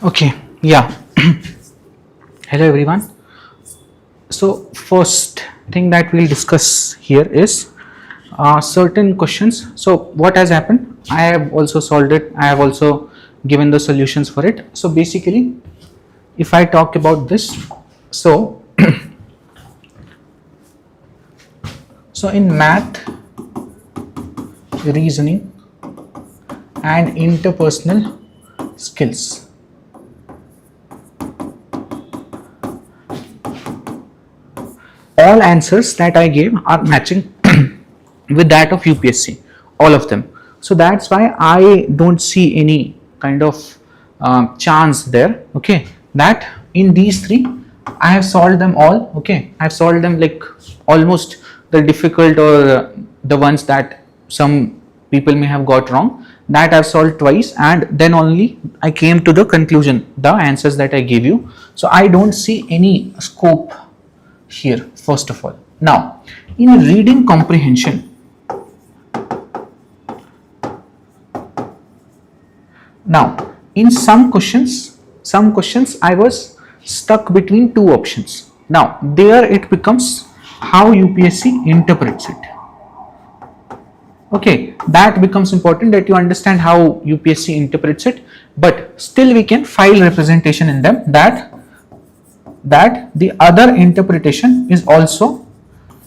Okay, yeah. Hello everyone. So first thing that we'll discuss here is certain questions. So what has happened? I have also solved it. I have also given the solutions for it. So basically, if I talk about this, so so in math, reasoning, and interpersonal skills, all answers that I gave are matching with that of UPSC, all of them. So that's why I don't see any kind of chance there. Okay, that in these three, I have solved them all. Okay, I have solved them like almost the difficult or the ones that some people may have got wrong. That I've solved twice, and then only I came to the conclusion, the answers that I gave you. So I don't see any scope here, first of all. Now, in reading comprehension, now in some questions I was stuck between two options. Now there it becomes how UPSC interprets it. Okay, that becomes important, that you understand how UPSC interprets it, but still we can file representation in them that the other interpretation is also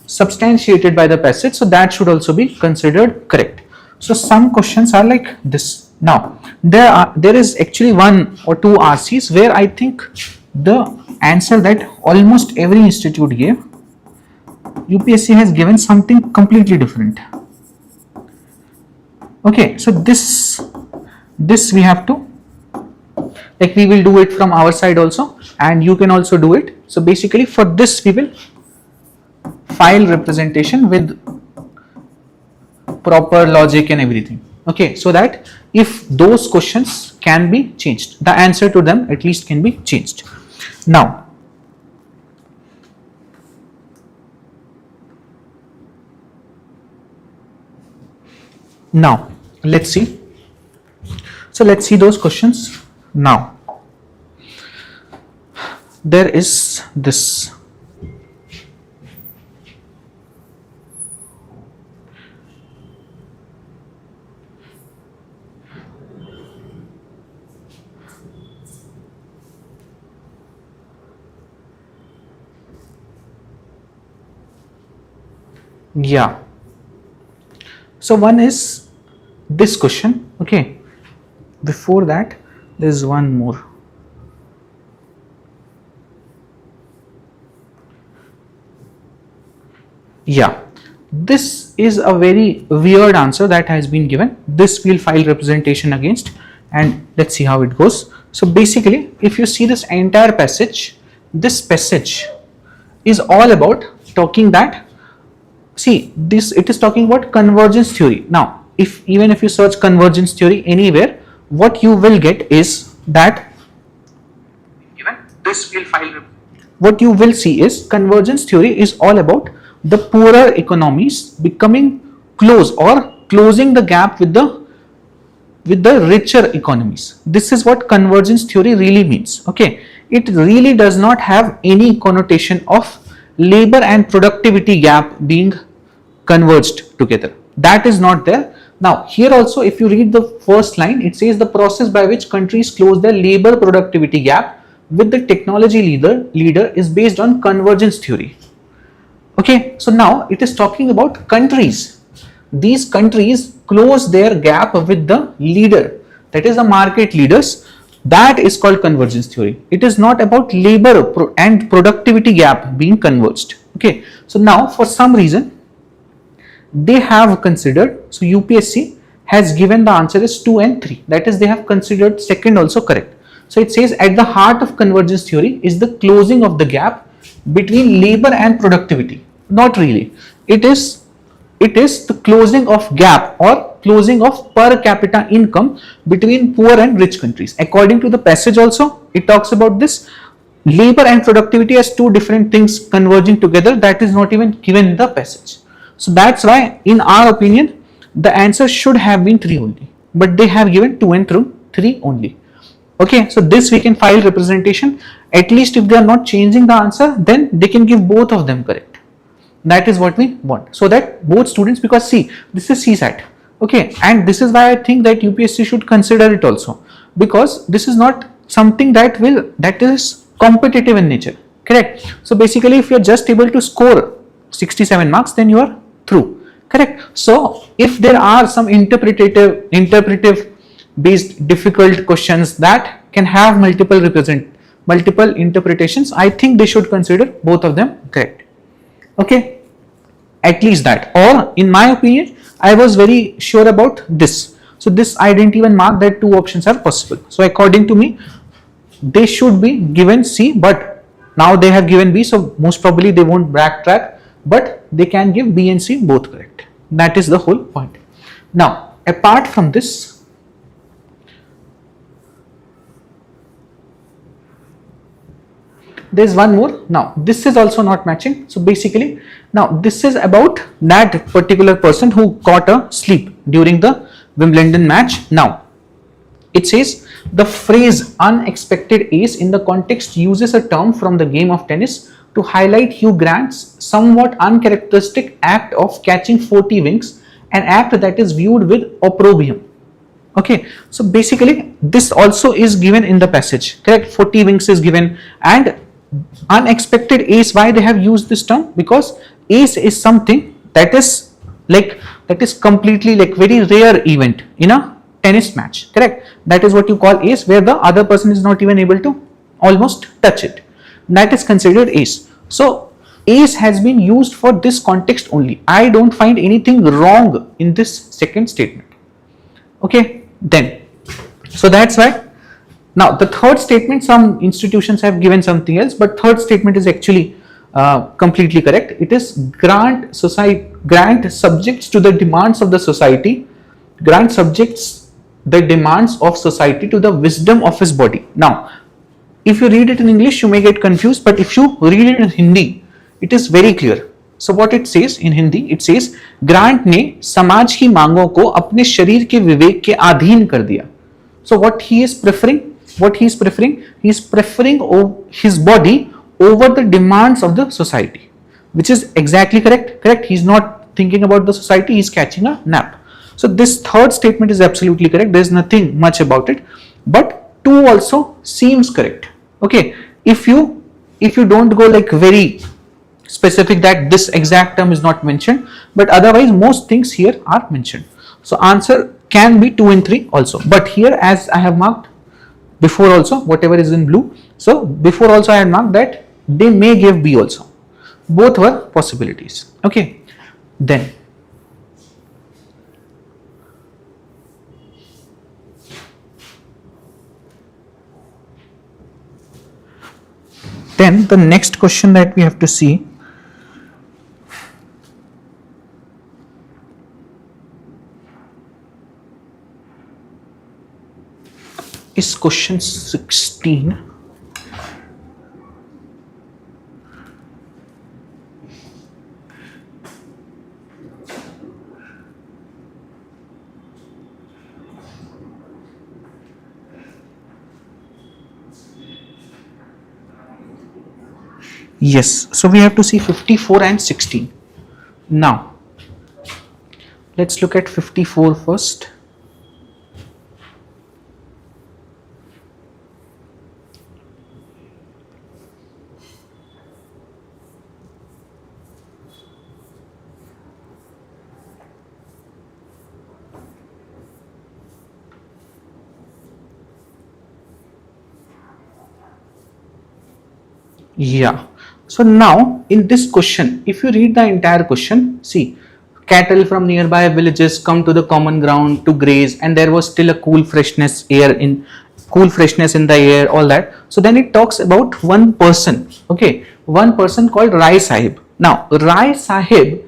substantiated by the passage, so that should also be considered correct. So some questions are like this. Now there is actually one or two RCs where I think the answer that almost every institute gave, UPSC has given something completely different. Okay, so this we have to, like, we will do it from our side also, and you can also do it. So basically for this we will file representation with proper logic and everything. Okay, so that if those questions can be changed, the answer to them at least can be changed. Now let's see. So let's see those questions. Now there is this. Yeah. So one is this question. Okay. Before that, there is one more. Yeah. This is a very weird answer that has been given. This we'll file representation against, and let's see how it goes. So basically, if you see this entire passage, this passage is all about talking that, see, this, it is talking about convergence theory. Now, even if you search convergence theory anywhere, what you will get is that even this will file, what you will see is convergence theory is all about the poorer economies becoming close or closing the gap with the richer economies. This is what convergence theory really means. Okay, it really does not have any connotation of labor and productivity gap being converged together. That is not there. Now here also, if you read the first line, it says the process by which countries close their labor productivity gap with the technology leader is based on convergence theory. Okay, so now it is talking about countries. These countries close their gap with the leader, that is the market leaders. That is called convergence theory. It is not about labor and productivity gap being converged. Okay, so now for some reason they have considered, so UPSC has given the answer is 2 and 3, that is they have considered second also correct. So it says at the heart of convergence theory is the closing of the gap between labor and productivity. Not really. It is the closing of gap or closing of per capita income between poor and rich countries. According to the passage also, it talks about this labor and productivity as two different things converging together. That is not even given in the passage. So that's why in our opinion the answer should have been 3 only, but they have given 2 and 3 only. Okay, so this we can file representation. At least if they are not changing the answer, then they can give both of them correct. That is what we want. So that both students, because see, this is CSAT. Okay, and this is why I think that UPSC should consider it also, because this is not something that is competitive in nature. Correct. So basically, if you are just able to score 67 marks, then you are through. Correct. So if there are some interpretive based difficult questions that can have multiple interpretations, I think they should consider both of them correct. Okay, at least that. Or in my opinion, I was very sure about this. So this I didn't even mark that two options are possible. So according to me, they should be given C, but now they have given B, so most probably they won't backtrack, but they can give B and C both correct. That is the whole point. Now, apart from this, there's one more. Now, this is also not matching. So basically, now this is about that particular person who caught a sleep during the Wimbledon match. Now, it says the phrase unexpected ace in the context uses a term from the game of tennis to highlight Hugh Grant's somewhat uncharacteristic act of catching 40 wings, an act that is viewed with opprobrium. Okay, so basically this also is given in the passage, correct? 40 wings is given, and unexpected ace, why they have used this term? Because ace is something that is completely like very rare event in a tennis match, correct? That is what you call ace, where the other person is not even able to almost touch it. That is considered ace. So ace has been used for this context only. I don't find anything wrong in this second statement. Okay, then, so that's why. Now the third statement, some institutions have given something else, but third statement is actually completely correct. It is grant subjects to the demands of the society, grant subjects the demands of society to the wisdom of his body. Now, if you read it in English, you may get confused, but if you read it in Hindi, it is very clear. So what it says in Hindi, it says grant ने समाज की मांगों को अपने शरीर के विवेक के अधीन कर दिया. So what he is preferring his body over the demands of the society, which is exactly correct. He's not thinking about the society, he's catching a nap. So this third statement is absolutely correct. There's nothing much about it, but 2 also seems correct. Okay, if you don't go like very specific that this exact term is not mentioned, but otherwise most things here are mentioned. So answer can be 2 and 3 also, but here as I have marked before also, whatever is in blue, so before also I had marked that they may give B also. Both were possibilities. Okay, then the next question that we have to see is question 16. Yes, so we have to see 54 and 16. Now, let's look at 54 first. Yeah. So now in this question, if you read the entire question, see, cattle from nearby villages come to the common ground to graze, and there was still a cool freshness in the air, all that. So then it talks about one person, okay, one person called Rai Sahib. Now Rai Sahib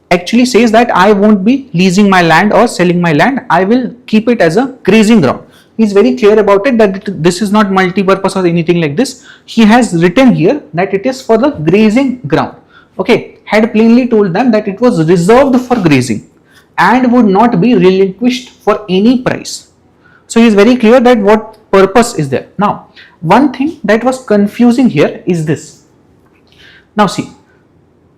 actually says that I won't be leasing my land or selling my land, I will keep it as a grazing ground. He is very clear about it that this is not multi-purpose or anything like this. He has written here that it is for the grazing ground. Okay, had plainly told them that it was reserved for grazing and would not be relinquished for any price. So he is very clear that what purpose is there. Now, one thing that was confusing here is this. Now see,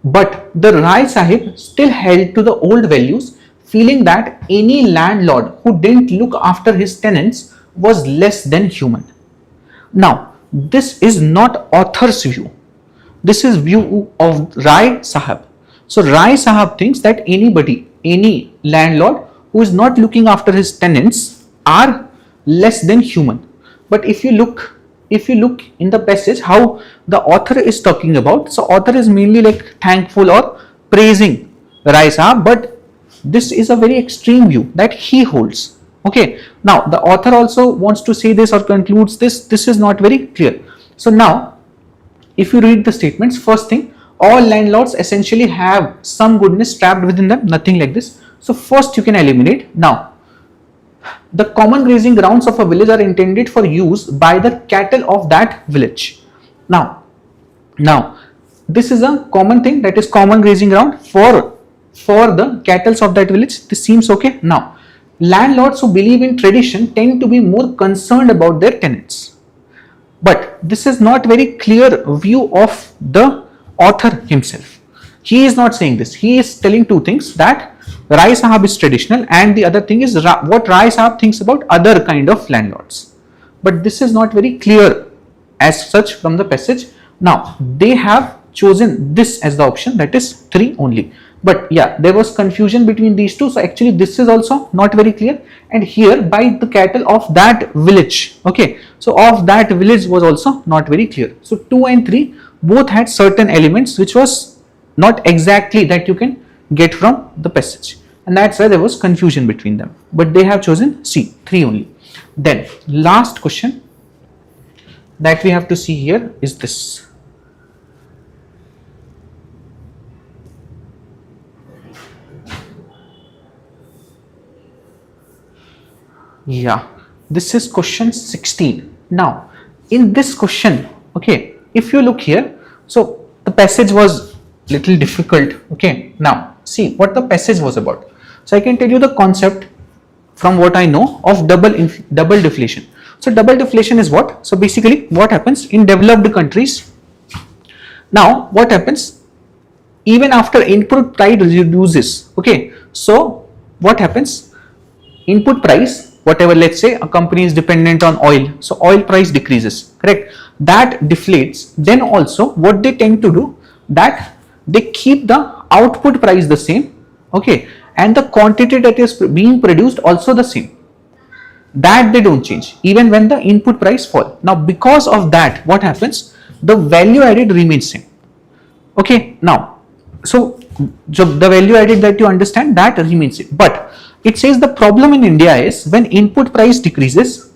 but the Rai Sahib still held to the old values, feeling that any landlord who didn't look after his tenants was less than human. Now, this is not author's view. This is view of Rai Sahib. So Rai Sahib thinks that any landlord who is not looking after his tenants are less than human. But if you look in the passage how the author is talking about, so author is mainly like thankful or praising Rai Sahib, but this is a very extreme view that he holds. Okay, now the author also wants to say this or concludes this is not very clear. So now if you read the statements, first thing, all landlords essentially have some goodness trapped within them, nothing like this. So first you can eliminate. Now the common grazing grounds of a village are intended for use by the cattle of that village. Now this is a common thing, that is common grazing ground for the cattle of that village. This seems okay. Now landlords who believe in tradition tend to be more concerned about their tenants, but this is not very clear view of the author himself. He is not saying this. He is telling two things, that Rai Sahib is traditional and the other thing is what Rai Sahib thinks about other kind of landlords. But this is not very clear as such from the passage. Now they have chosen this as the option, that is 3 only. But yeah, there was confusion between these two. So actually this is also not very clear. And here by the cattle of that village. Okay. So of that village was also not very clear. So 2 and 3 both had certain elements which was not exactly that you can get from the passage, and that's why there was confusion between them, but they have chosen C, 3 only. Then last question that we have to see here is this. Yeah, this is question 16. Now in this question, okay, if you look here, so the passage was little difficult. Okay, now see what the passage was about. So I can tell you the concept from what I know of double deflation. So double deflation is what? So basically what happens in developed countries. Now what happens even after input price reduces? Okay, so what happens? Input price, whatever, let's say a company is dependent on oil, so oil price decreases, correct? That deflates. Then also what they tend to do, that they keep the output price the same, okay, and the quantity that is being produced also the same. That they don't change even when the input price fall. Now because of that, what happens? The value added remains same. Okay, now so the value added that you understand, that remains same. But it says the problem in India is when input price decreases,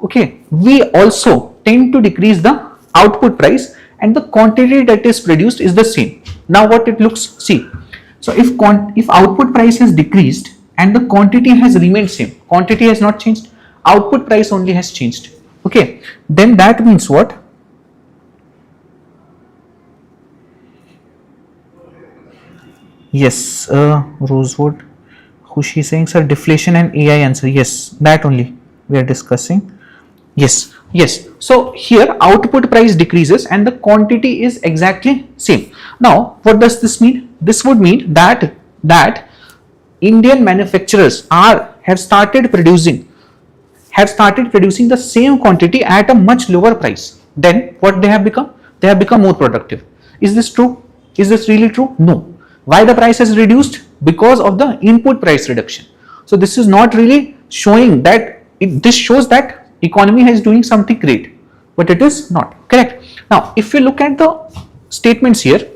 okay, we also tend to decrease the output price and the quantity that is produced is the same. Now what it looks, see, so if output price has decreased and the quantity has remained same, quantity has not changed, output price only has changed, okay, then that means what? Yes, Rosewood, who she is saying, sir, deflation and AI answer. Yes, that only we are discussing. Yes. So here output price decreases and the quantity is exactly same. Now what does this mean? This would mean that Indian manufacturers have started producing the same quantity at a much lower price. Then what they have become? They have become more productive. Is this true? Is this really true? No. Why the price has reduced? Because of the input price reduction. So this is not really showing that this shows that economy is doing something great, but it is not correct. Now if you look at the statements here,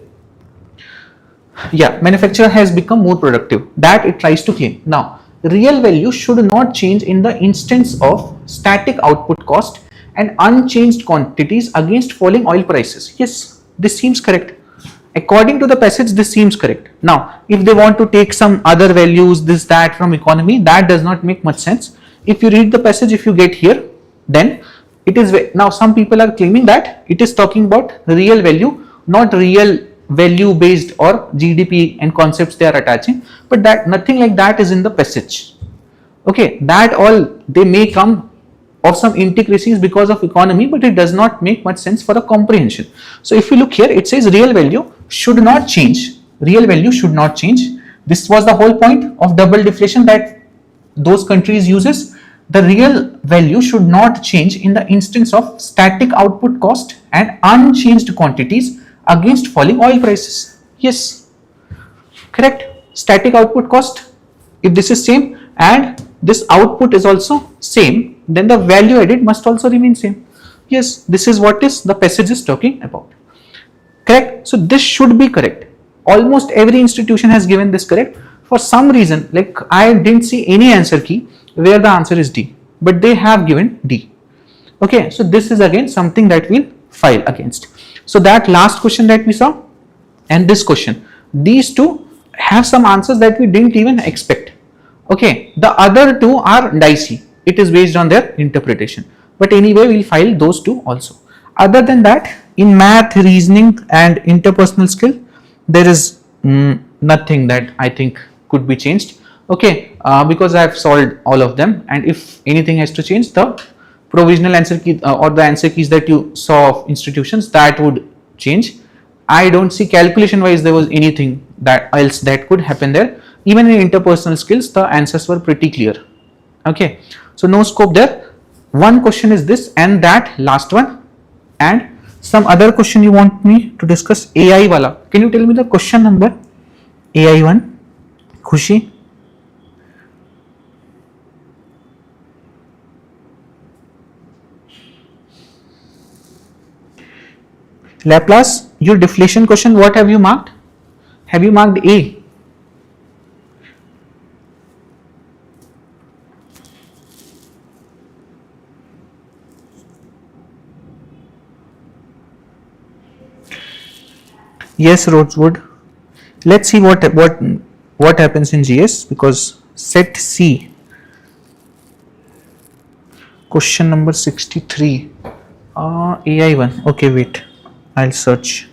yeah, manufacturer has become more productive, that it tries to claim. Now real value should not change in the instance of static output cost and unchanged quantities against falling oil prices. Yes, this seems correct. According to the passage, this seems correct. Now if they want to take some other values, this that from economy, that does not make much sense. If you read the passage, if you get here, then it is, now some people are claiming that it is talking about real value, not real value based or GDP and concepts they are attaching, but that nothing like that is in the passage. Okay, that all they may come of some intricacies because of economy, but it does not make much sense for a comprehension. So if you look here, it says real value should not change. Real value should not change. This was the whole point of double deflation that those countries uses. The real value should not change in the instance of static output cost and unchanged quantities against falling oil prices. Yes, correct. Static output cost, if this is same and this output is also same, then the value added must also remain same. Yes, this is what is the passage is talking about. Correct. So this should be correct. Almost every institution has given this correct. For some reason, like I didn't see any answer key where the answer is D, but they have given D. Okay, so this is again something that we'll file against. So that last question that we saw and this question, these two have some answers that we didn't even expect. Okay, the other two are dicey. It is based on their interpretation. But anyway, we'll file those two also. Other than that, in math, reasoning and interpersonal skill, there is nothing that I think could be changed. Okay, because I have solved all of them, and if anything has to change, the provisional answer key or the answer keys that you saw of institutions, that would change. I don't see calculation wise there was anything that else that could happen there. Even in interpersonal skills, the answers were pretty clear. Okay, so no scope there. One question is this and that last one, and some other question you want me to discuss. AI wala, can you tell me the question number? AI one, Khushi. Laplace, your deflation question, what have you marked? Have you marked A? Yes, Rosewood. Let's see what happens in GS, because set C, question number 63, AI one. Okay, wait, I'll search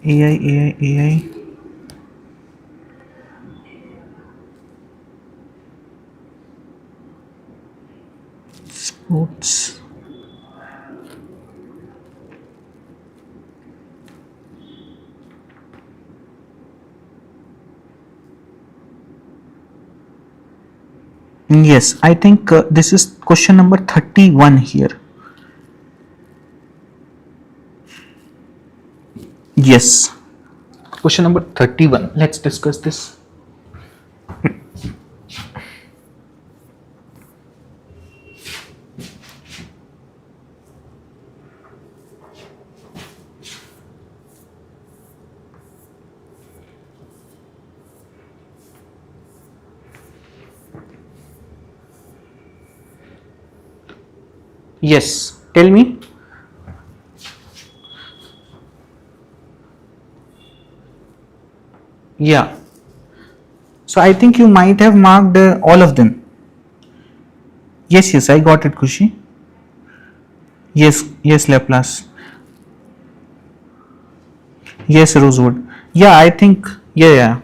AI. Sports. Yes, I think this is question number 31 here. Yes, question number 31. Let's discuss this. Yes, tell me. Yeah, so I think you might have marked all of them. Yes, I got it, Kushi. Yes, Laplace. Yes, Rosewood. Yeah, I think, yeah.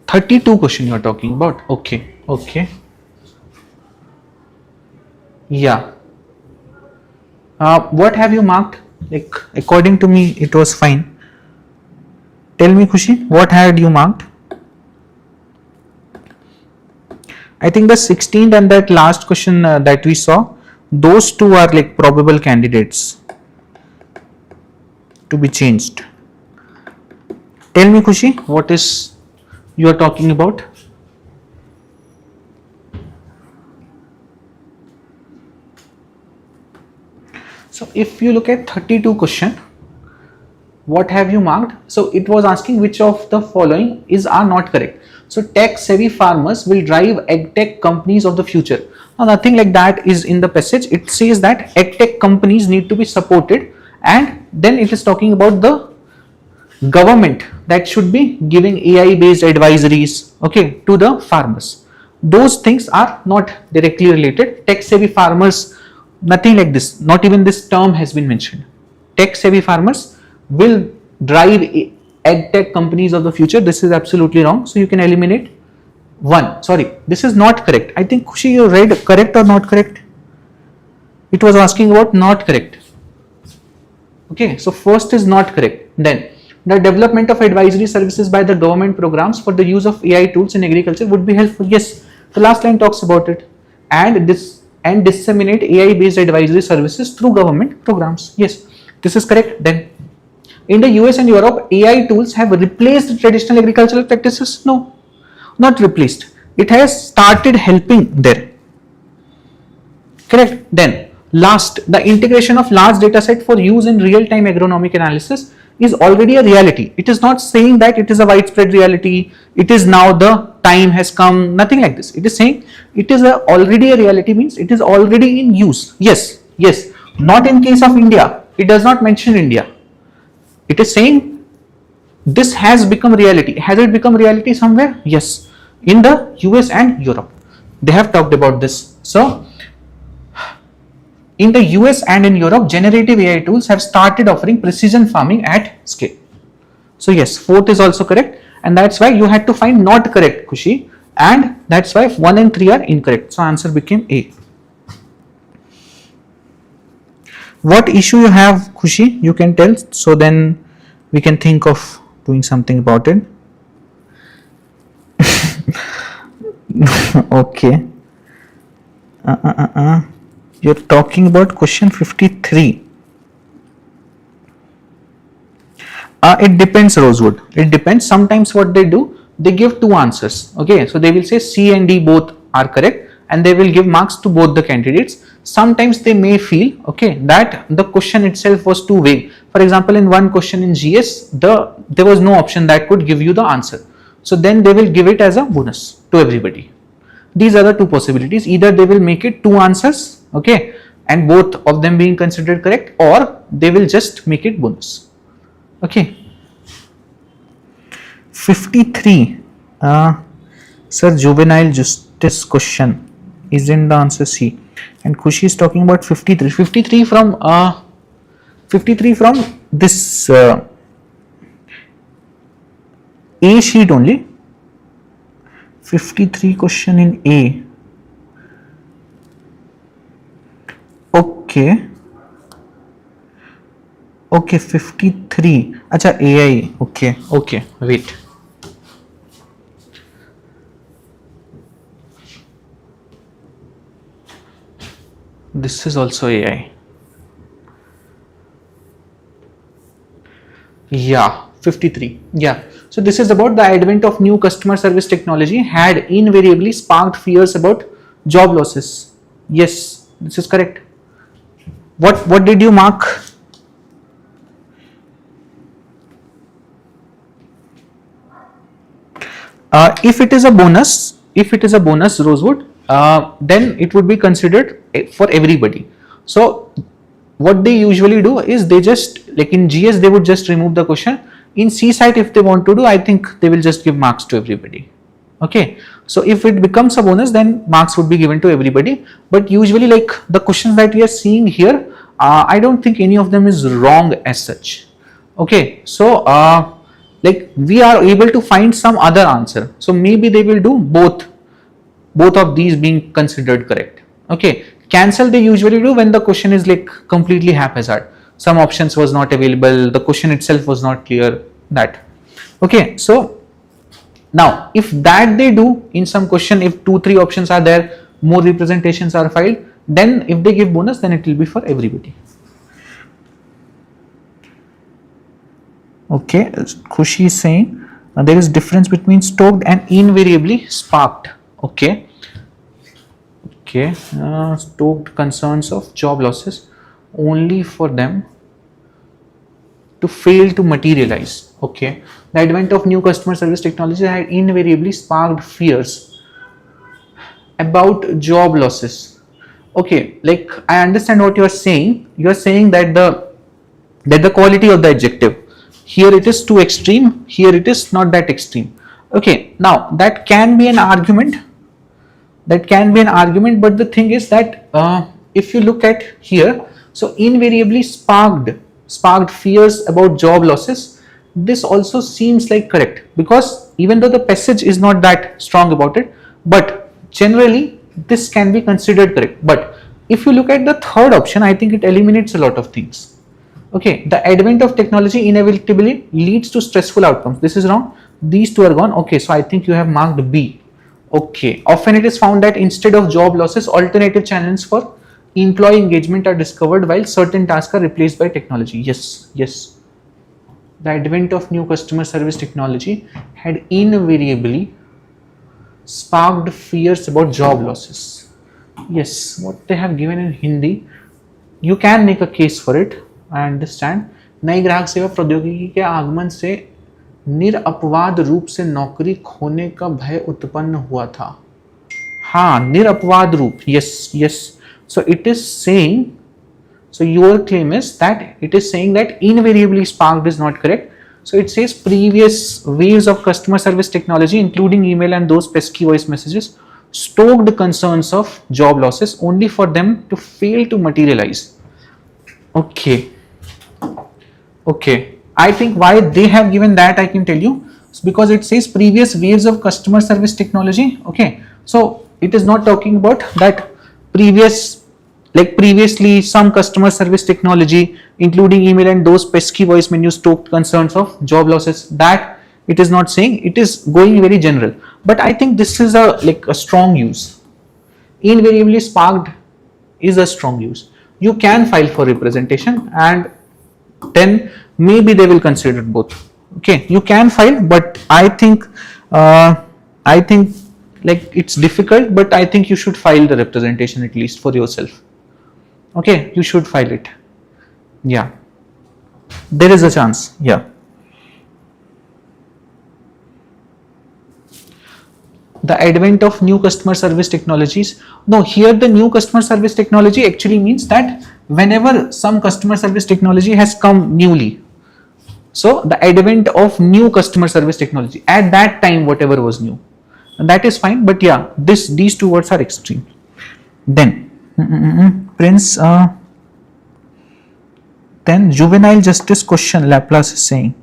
32 question you are talking about. Okay. Yeah. What have you marked? Like, according to me, it was fine. Tell me, Khushi, what had you marked? I think the 16th and that last question that we saw, those two are like probable candidates to be changed. Tell me, Khushi, what is you are talking about? So if you look at 32 question, what have you marked? So it was asking which of the following are not correct. So tech savvy farmers will drive edtech companies of the future. Now nothing like that is in the passage. It says that edtech companies need to be supported, and then it is talking about the government that should be giving AI based advisories, okay, to the farmers. Those things are not directly related. Tech savvy farmers, nothing like this, not even this term has been mentioned. Tech savvy farmers will drive edtech companies of the future. This is absolutely wrong, so you can eliminate 1. Sorry, this is not correct. I think Khushi, you read correct or not correct? It was asking about not correct. Okay, so first is not correct. Then the development of advisory services by the government programs for the use of AI tools in agriculture would be helpful. Yes, the last line talks about it. And disseminate AI based advisory services through government programs. Yes, this is correct. Then in the US and Europe, AI tools have replaced traditional agricultural practices. No, not replaced. It has started helping there. Correct. Then last, the integration of large data set for use in real-time agronomic analysis is already a reality. It is not saying that it is a widespread reality. It is now the time has come. Nothing like this. It is saying it is already a reality, means it is already in use. Yes, yes. Not in case of India. It does not mention India. It is saying this has become reality. Has it become reality somewhere? Yes. In the US and Europe, they have talked about this. So in the US and in Europe, generative AI tools have started offering precision farming at scale. So yes, 4th is also correct, and that's why you had to find not correct, Khushi, and that's why 1 and 3 are incorrect. So answer became A. What issue you have, Khushi? You can tell, so then we can think of doing something about it. Okay. You're talking about question 53. It depends, Rosewood. It depends. Sometimes what they do, they give 2 answers. Okay, so they will say C and D both are correct, and they will give marks to both the candidates. Sometimes they may feel, okay, that the question itself was too vague. For example, in one question in GS, there was no option that could give you the answer. So then they will give it as a bonus to everybody. These are the 2 possibilities. Either they will make it 2 answers, okay, and both of them being considered correct, or they will just make it bonus. Okay. 53. Sir, juvenile justice question isn't the answer C. And Khushi is talking about 53. 53 from this A sheet only. 53 question in A. Okay. Okay, 53. Acha, AI. Okay, okay, wait. This is also AI. Yeah, 53. Yeah. So this is about the advent of new customer service technology had invariably sparked fears about job losses. Yes, this is correct. What did you mark? If it is a bonus, Rosewood, then it would be considered for everybody. So what they usually do is they just, like in GS, they would just remove the question. In CSAT, if they want to do, I think they will just give marks to everybody. Okay, so if it becomes a bonus, then marks would be given to everybody. But usually, like the questions that we are seeing here, I don't think any of them is wrong as such. Okay, so like we are able to find some other answer. So maybe they will do both of these being considered correct. Okay, cancel they usually do when the question is like completely haphazard. Some options was not available, the question itself was not clear, that. Okay, so now if that they do in some question, if 2-3 options are there, more representations are filed, then if they give bonus, then it will be for everybody. Okay, Khushi is saying there is difference between stoked and invariably sparked. Okay, okay, stoked concerns of job losses only for them to fail to materialize. Okay, the advent of new customer service technology had invariably sparked fears about job losses. Okay, like I understand what you are saying. You are saying that the quality of the adjective, here it is too extreme, here it is not that extreme. Okay, now that can be an argument. But the thing is that if you look at here, so invariably sparked fears about job losses, this also seems like correct, because even though the passage is not that strong about it, but generally this can be considered correct. But if you look at the third option, I think it eliminates a lot of things. Okay, the advent of technology inevitably leads to stressful outcomes. This is wrong. These two are gone. Okay, so I think you have marked B. Okay, often it is found that instead of job losses, alternative channels for employee engagement are discovered while certain tasks are replaced by technology. Yes, yes. The advent of new customer service technology had invariably sparked fears about job losses. Yes, what they have given in Hindi, you can make a case for it. I understand. नई ग्राहक सेवा प्रौद्योगिकी के आगमन से निरपवाद रूप से नौकरी खोने का भय उत्पन्न हुआ था. हाँ, निरपवाद रूप. Yes, yes. So it is saying, so your claim is that it is saying that invariably sparked is not correct. So it says previous waves of customer service technology, including email and those pesky voice messages, stoked concerns of job losses only for them to fail to materialize. Okay. Okay. I think why they have given that, I can tell you. It's because it says previous waves of customer service technology. Okay. So it is not talking about that previously some customer service technology, including email and those pesky voice menus, stoked concerns of job losses. That it is not saying. It is going very general. But I think this is a strong use. Invariably sparked is a strong use. You can file for representation, and then maybe they will consider both. Okay, you can file, but I think like it's difficult, but I think you should file the representation at least for yourself. Okay, you should file it. Yeah, there is a chance. Yeah. The advent of new customer service technologies. No, here the new customer service technology actually means that whenever some customer service technology has come newly, so the advent of new customer service technology at that time, whatever was new, and that is fine. But yeah, these two words are extreme. Then Prince, then juvenile justice question, Laplace is saying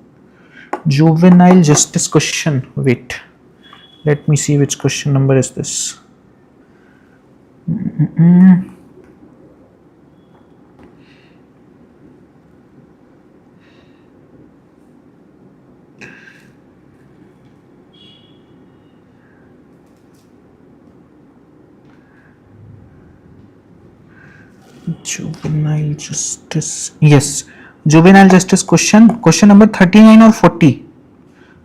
juvenile justice question. Wait, let me see which question number is this. Juvenile justice. Yes, juvenile justice question number 39 or 40.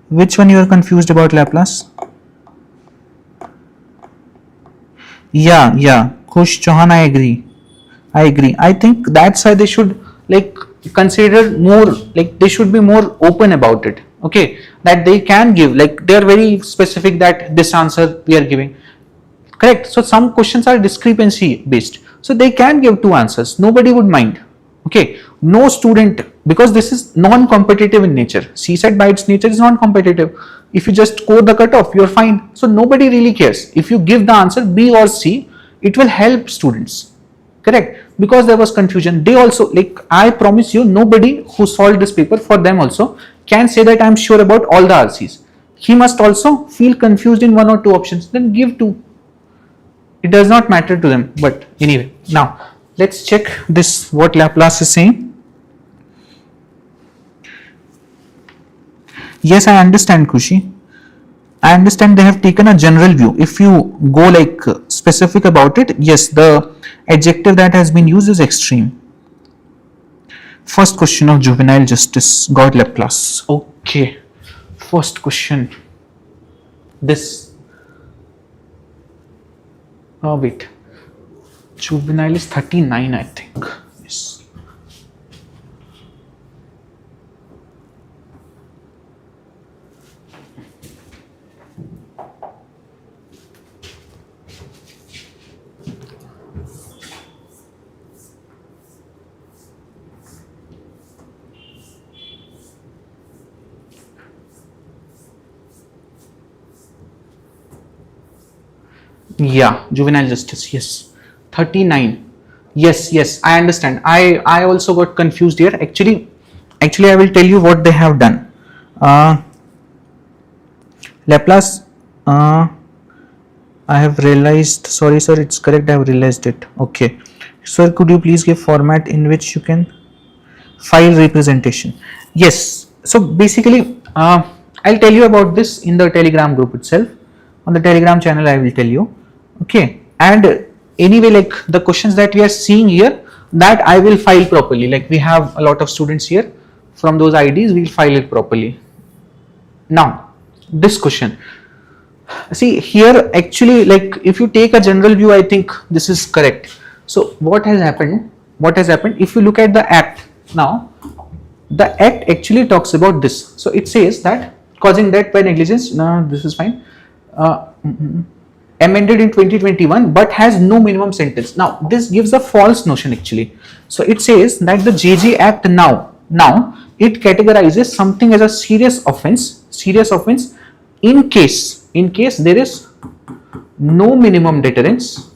Which one you are confused about, Laplace? Yeah, Khush Chauhan, I agree. I think that's why they should consider more, they should be more open about it. Okay, that they can give, they are very specific that this answer we are giving. Correct. So some questions are discrepancy based. So they can give two answers. Nobody would mind. Okay. No student, because this is non-competitive in nature. CSAT by its nature is non-competitive. If you just score the cutoff, you're fine. So nobody really cares. If you give the answer B or C, it will help students. Correct. Because there was confusion. They also, I promise you, nobody who solved this paper, for them also, can say that I'm sure about all the RCs. He must also feel confused in one or two options. Then give two. It does not matter to them. But anyway, now let's check this, what Laplace is saying. Yes, I understand, Kushi. I understand they have taken a general view. If you go specific about it, yes, the adjective that has been used is extreme. First question of juvenile justice, God Laplace. Okay, first question. This. Oh wait, juvenile is 39, I think. Yes. Yeah, juvenile justice. Yes, 39. Yes, I understand. I also got confused here. Actually, I will tell you what they have done. Uh, Laplace, I have realized, sorry sir, it's correct, I have realized it. Okay. Sir, could you please give format in which you can file representation? Yes. So basically, I'll tell you about this in the Telegram group itself. On the Telegram channel, I will tell you. Okay. And anyway, like the questions that we are seeing here, that I will file properly. Like we have a lot of students here. From those IDs, we'll file it properly. Now, this question. See here, actually, like if you take a general view, I think this is correct. So what has happened? What has happened? If you look at the act now, the act actually talks about this. So it says that causing death by negligence. No, this is fine. Amended in 2021, but has no minimum sentence. Now this gives a false notion actually. So it says that the JJ Act now it categorizes something as a serious offense in case there is no minimum deterrence,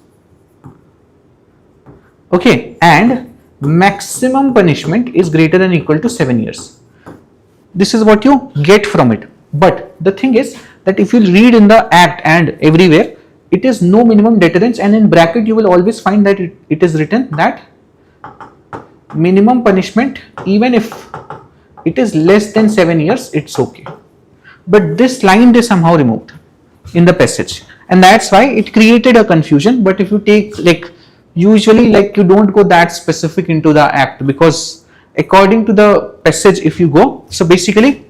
okay, and maximum punishment is greater than or equal to 7 years. This is what you get from it. But the thing is that if you read in the act and everywhere, it is no minimum deterrence, and in bracket you will always find that it is written that minimum punishment, even if it is less than 7 years, it's okay. But this line they somehow removed in the passage, and that's why it created a confusion. But if you take, like, usually, like, you don't go that specific into the act, because according to the passage, if you go, so basically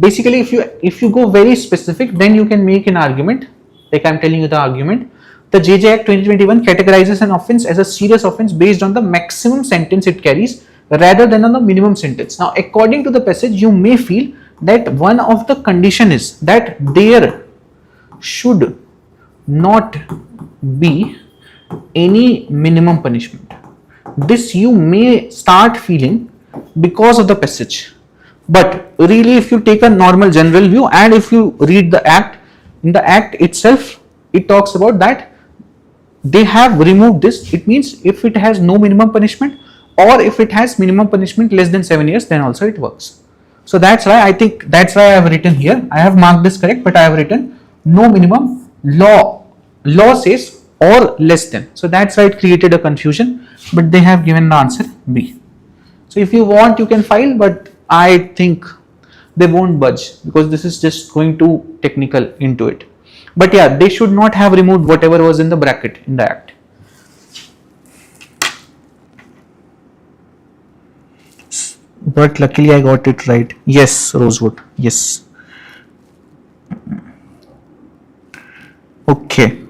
if you go very specific, then you can make an argument, like I'm telling you the argument. The JJ Act 2021 categorizes an offense as a serious offense based on the maximum sentence it carries rather than on the minimum sentence. Now, according to the passage, you may feel that one of the condition is that there should not be any minimum punishment. This you may start feeling because of the passage. But really, if you take a normal general view and if you read the act, in the act itself, it talks about that they have removed this. It means if it has no minimum punishment, or if it has minimum punishment less than 7 years, then also it works. So that's why I think, that's why I have written here, I have marked this correct, but I have written no minimum, law says or less than. So that's why it created a confusion, but they have given the answer B. So if you want, you can file, but I think they won't budge because this is just going too technical into it. But yeah, they should not have removed whatever was in the bracket in the act. But luckily I got it right. Yes, Rosewood. Yes. Okay.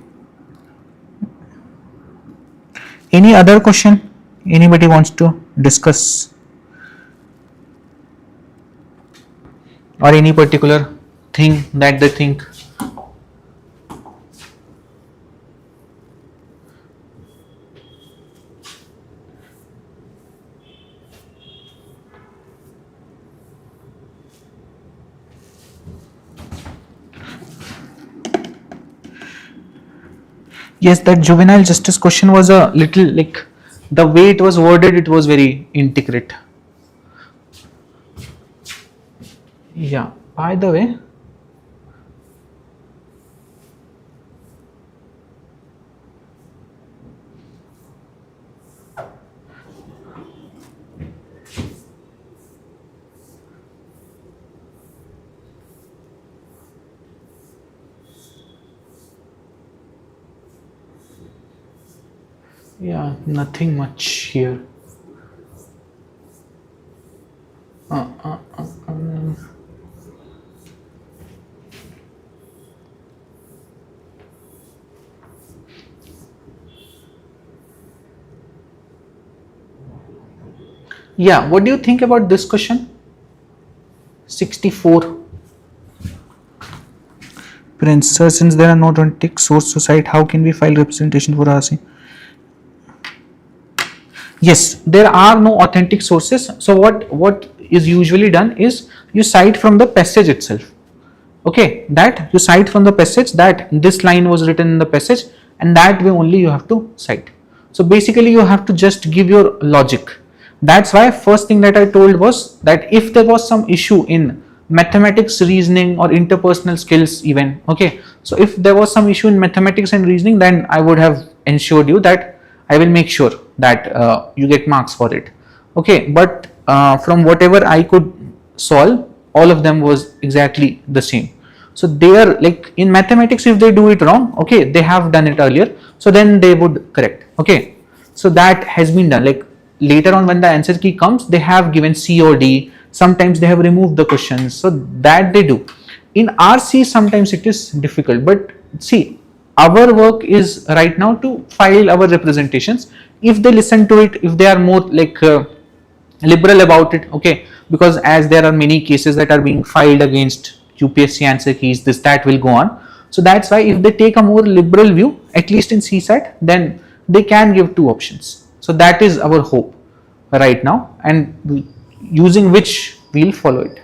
Any other question anybody wants to discuss? Or any particular thing that they think? Yes, that juvenile justice question was a little, like, the way it was worded, it was very intricate. Yeah, by the way, yeah, nothing much here. Yeah, what do you think about this question? 64. Prince, sir, since there are no authentic source to cite, how can we file representation for RC? Yes, there are no authentic sources. So what is usually done is you cite from the passage itself. Okay, that you cite from the passage that this line was written in the passage, and that way only you have to cite. So basically you have to just give your logic. That's why first thing that I told was that if there was some issue in mathematics, reasoning, or interpersonal skills even. Okay, so if there was some issue in mathematics and reasoning, then I would have ensured you that I will make sure that you get marks for it. Okay, but from whatever I could solve, all of them was exactly the same. So they are like in mathematics, if they do it wrong, okay, they have done it earlier, so then they would correct. Okay, so that has been done. Like later on when the answer key comes, they have given C or D. Sometimes they have removed the questions, so that they do. In RC sometimes it is difficult, but see, our work is right now to file our representations. If they listen to it, if they are more like liberal about it, okay, because as there are many cases that are being filed against UPSC answer keys, this that will go on. So that's why if they take a more liberal view, at least in CSAT, then they can give 2 options. So that is our hope right now, and using which we'll follow it.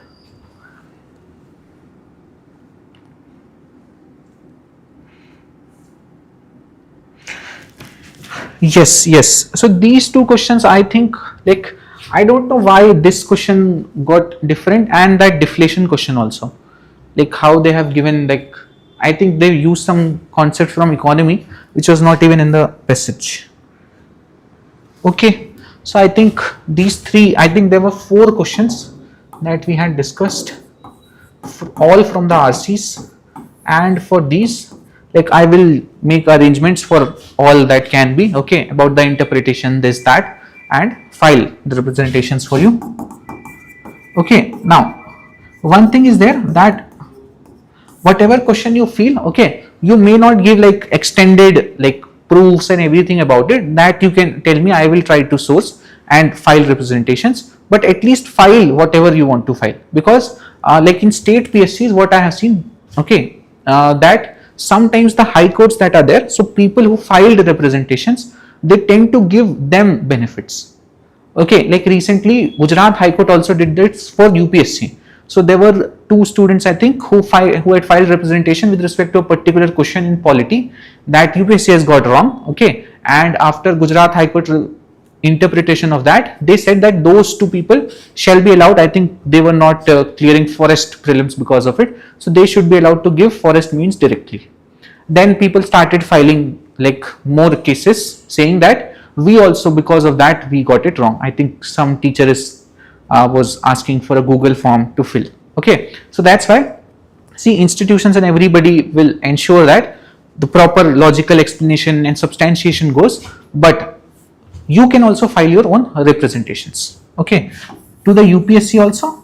Yes. So these 2 questions, I think, like, I don't know why this question got different, and that deflation question also, like how they have given, like, I think they used some concept from economy which was not even in the passage. Okay, so I think these 3, I think there were 4 questions that we had discussed, all from the RCs, and for these, like, I will make arrangements for all that can be, okay, about the interpretation, this, that, and file the representations for you. Okay, now one thing is there, that whatever question you feel, okay, you may not give like extended like proofs and everything about it, that you can tell me, I will try to source and file representations, but at least file whatever you want to file, because like in state PSCs, what I have seen, okay, that sometimes the high courts that are there, so people who filed representations, they tend to give them benefits. Okay, like recently Gujarat High Court also did this for UPSC. So there were 2 students, I think, who had filed representation with respect to a particular question in polity that UPSC has got wrong. Okay, and after Gujarat High Court interpretation of that, they said that those 2 people shall be allowed. I think they were not clearing forest prelims because of it, so they should be allowed to give forest means directly. Then people started filing like more cases saying that we also, because of that, we got it wrong. I think some teacher was asking for a Google form to fill. Okay, so that's why, see, institutions and everybody will ensure that the proper logical explanation and substantiation goes, but you can also file your own representations, okay, to the UPSC also,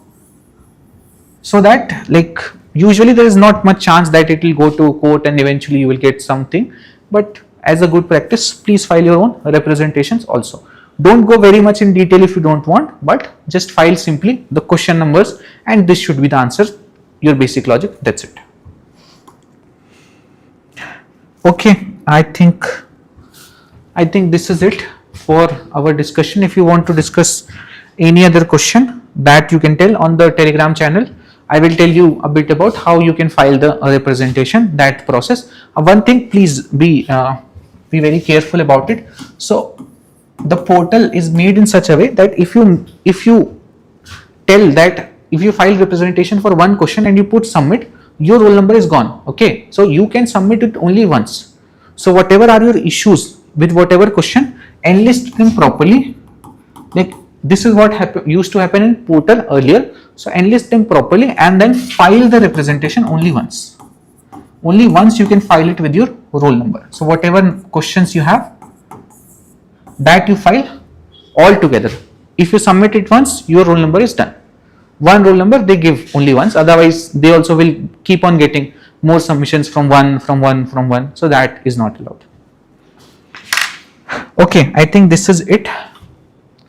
so that, like, usually there is not much chance that it will go to court and eventually you will get something, but as a good practice, please file your own representations also. Don't go very much in detail if you don't want, but just file simply the question numbers, and this should be the answer, your basic logic, that's it. Okay, I think this is it for our discussion. If you want to discuss any other question, that you can tell on the Telegram channel. I will tell you a bit about how you can file the representation, that process. One thing, please be very careful about it. So the portal is made in such a way that if you tell that if you file representation for one question and you put submit, your roll number is gone. Okay, so you can submit it only once. So whatever are your issues with whatever question, enlist them properly. Like this is what used to happen in portal earlier. So enlist them properly and then file the representation only once. Only once you can file it with your roll number. So whatever questions you have, that you file all together. If you submit it once, your roll number is done. One roll number they give only once, otherwise they also will keep on getting more submissions from one. So that is not allowed. Okay, I think this is it.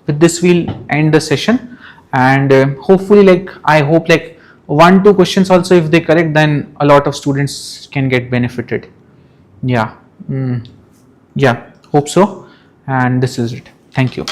With this we'll end the session, and hopefully, I hope 1-2 questions also, if they correct, then a lot of students can get benefited. Yeah, hope so. And this is it. Thank you.